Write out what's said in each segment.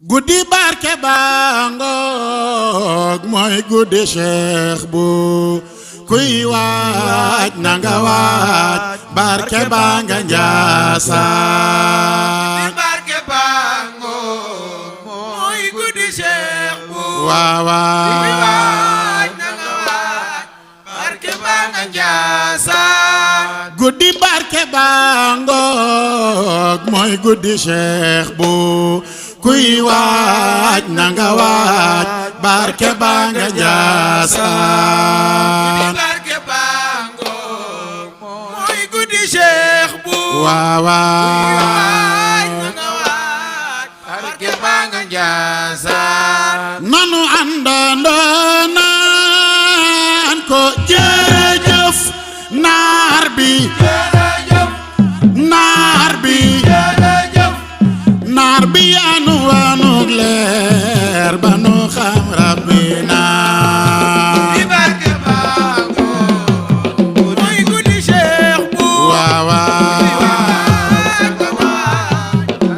guddi barke bangok mooy guddi Cheikh bu kuy waaj nanga waaj barke banga Njaasaan barke bangok mooy guddi Cheikh bu waawaa kuy waaj nanga waaj barke banga Njaasaan guddi barke bangok mooy guddi Cheikh bu kuy waaj nanga waaj barke banga Njaasaan barke bangok mooy guddi Cheikh bu waawaa nanga waaj barke banga Njaasaan nanu àndandoo naan ko jërëjëf naar bi naar bi naar bi yaanu waanug leer ba nu xam rabbina barke bangok mooy guddi Cheikh bu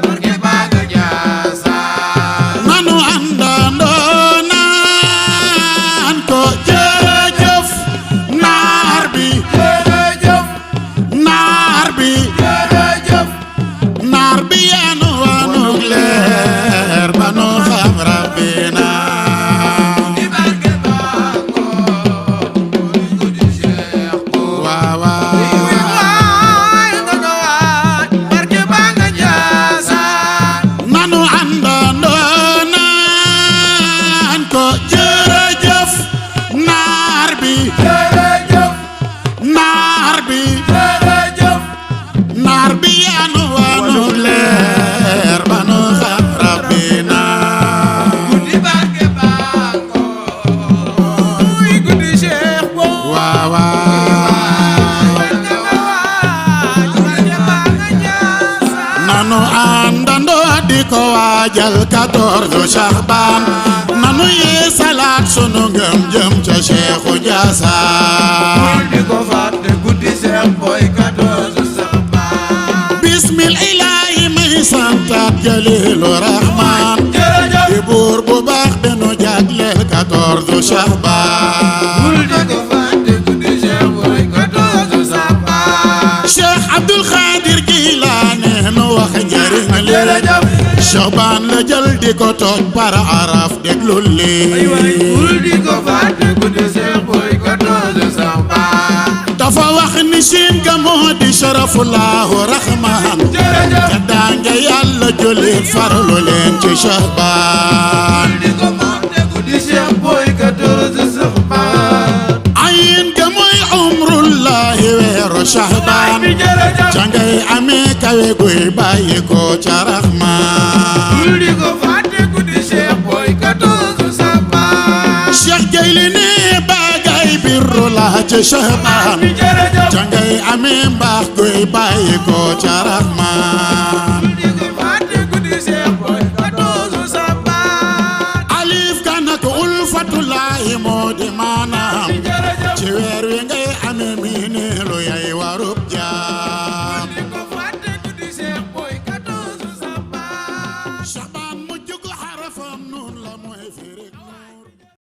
barke banga Njaasaan nanu àndandoo naan ko jërëjëf naar bi naar bi naar bi yaanu waanug leer ba nu xam rabbina barke bangok mooy guddi Cheikh bu barke banga Njaasaan nanu àndandoo naan ko jërëjëf naar bi naar bi naar bi yaanu waanu leer ba nu xam rabbina barke bangok mooy guddi Cheikh bu barke banga Njaasaan nanu àndandoo di ko waajal 14 Shahban nanu yeesalaat sunu ngëm jëm ca Cheikhu Njaasaan di ko fàtte guddi Cheikh boy 14 Shahban bismil ilaahi may santaat Jalilu Rahmaan jërëjëf di buur bu baax benu jagleel 14 Shahban di ko fàtte guddi Cheikh boy 14 Shahban Cheikh Abdul Xaadir Jilaani nu wax njariñ li Shahban la jël di ko tooj par araf déglul li di ko fàtte guddi Cheikh boy 14 Shahban dafa wax ni siin ga moo di sharafullahu rahman jërëjëf te daange yàlla jullit farlu leen ci Shahban di ko fàtte guddi Cheikh boy 14 Shahban ayin ga mooy umrullahi weeru Shahban jërëjëf ca ngay amee kawe guy bàyyi ko ca rahman di ko fàtte guddi Cheikh boy 14 Shahban Cheikh Jayli ne bagay birru la ca Shahban jërëjëf ca ngay amee mbaax guy bàyyi ko ca rahman di ko fàtte guddi Cheikh boy 14 Shahban alif ga nag ulfatulahi moo di maanaam ci weer wi nga